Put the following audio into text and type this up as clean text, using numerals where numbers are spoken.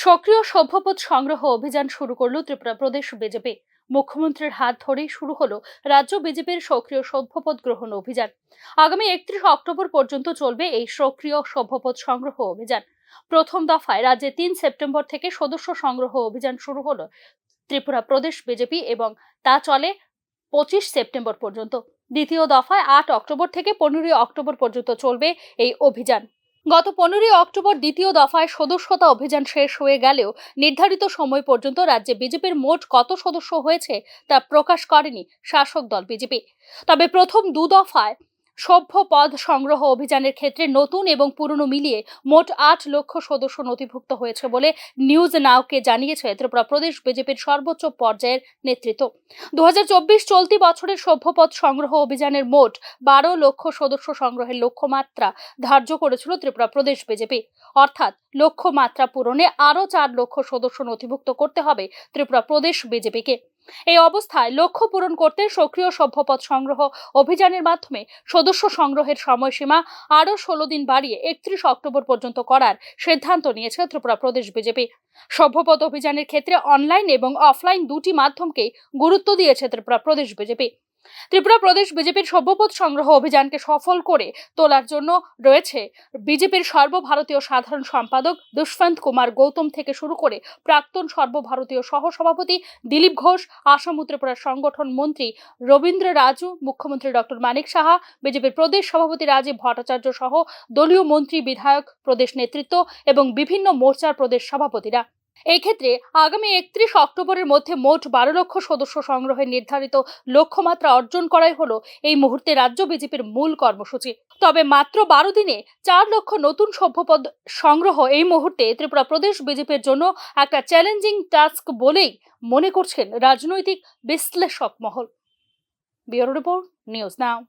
সক্রিয় সভ্যপদ সংগ্রহ অভিযান শুরু করল ত্রিপুরা প্রদেশ বিজেপি। মুখ্যমন্ত্রীর হাত ধরেই শুরু হলো রাজ্য বিজেপির সক্রিয় সভ্যপদ গ্রহণ অভিযান। আগামী 31 অক্টোবর পর্যন্ত চলবে এই সক্রিয় সভ্যপদ সংগ্রহ অভিযান। প্রথম দফায় রাজ্যে 3 সেপ্টেম্বর থেকে সদস্য সংগ্রহ অভিযান শুরু হলো ত্রিপুরা প্রদেশ বিজেপি এবং তা চলে 25 সেপ্টেম্বর পর্যন্ত। দ্বিতীয় দফায় 8 অক্টোবর থেকে 15 অক্টোবর পর্যন্ত চলবে এই অভিযান। গত 15 অক্টোবর দ্বিতীয় দফায় সদস্যতা অভিযান শেষ হয়ে গেলেও নির্ধারিত সময় পর্যন্ত রাজ্যে বিজেপির মোট কত সদস্য হয়েছে তা প্রকাশ করেনি শাসক দল বিজেপি। তবে প্রথম দু দফায় সভ্য পদ সংগ্রহ অভিযানের ক্ষেত্রে নতুন এবং পুরনো মিলিয়ে মোট 8 লক্ষ সদস্য নথিভুক্ত হয়েছে বলে নিউজ নাওকে জানিয়েছে ত্রিপুরা প্রদেশ বিজেপির সর্বোচ্চ পর্যায়ের নেতৃত্ব। 2024 চলতি বছরের সভ্যপদ সংগ্রহ অভিযানের মোট 12 লক্ষ সদস্য সংগ্রহের লক্ষ্যমাত্রা ধার্য করেছিল ত্রিপুরা প্রদেশ বিজেপি। অর্থাৎ লক্ষ্যমাত্রা পূরণে আরও 4 লক্ষ সদস্য নথিভুক্ত করতে হবে ত্রিপুরা প্রদেশ বিজেপিকে। এই অবস্থায় লক্ষ্য পূরণ করতে সক্রিয় সভ্যপদ সংগ্রহ অভিযানের মাধ্যমে সদস্য সংগ্রহের সময়সীমা আরও 16 দিন বাড়িয়ে 31 অক্টোবর পর্যন্ত করার সিদ্ধান্ত নিয়েছে ত্রিপুরা প্রদেশ বিজেপি। সভ্যপদ অভিযানের ক্ষেত্রে অনলাইন এবং অফলাইন দুটি মাধ্যমকেই গুরুত্ব দিয়েছে ত্রিপুরা প্রদেশ বিজেপি। ত্রিপুরা প্রদেশ বিজেপির সভ্যপদ সংগ্রহ অভিযানকে সফল করে তোলার জন্য রয়েছে বিজেপির সর্বভারতীয় সাধারণ সম্পাদক দুষ্যন্ত কুমার গৌতম থেকে শুরু করে প্রাক্তন সর্বভারতীয় সহসভাপতি দিলীপ ঘোষ, আসাম ত্রিপুরা সংগঠন মন্ত্রী রবীন্দ্র রাজু, মুখ্যমন্ত্রী ডক্টর মানিক সাহা, বিজেপির প্রদেশ সভাপতি রাজীব ভট্টাচার্য সহ দলীয় মন্ত্রী, বিধায়ক, প্রদেশ নেতৃত্ব এবং বিভিন্ন মোর্চার প্রদেশ সভাপতিরা। এই ক্ষেত্রে আগামী 31 অক্টোবরের মধ্যে মোট 12 লক্ষ সদস্য সংগ্রহের নির্ধারিত লক্ষ্যমাত্রা অর্জন করাই হলো এই মুহূর্তে রাজ্য বিজেপির মূল কর্মসূচি। তবে মাত্র 12 দিনে 4 লক্ষ নতুন সভ্যপদ সংগ্রহ এই মুহূর্তে ত্রিপুরা প্রদেশ বিজেপির জন্য একটা চ্যালেঞ্জিং টাস্ক বলেই মনে করছেন রাজনৈতিক বিশ্লেষক মহল। Bureau report, news now.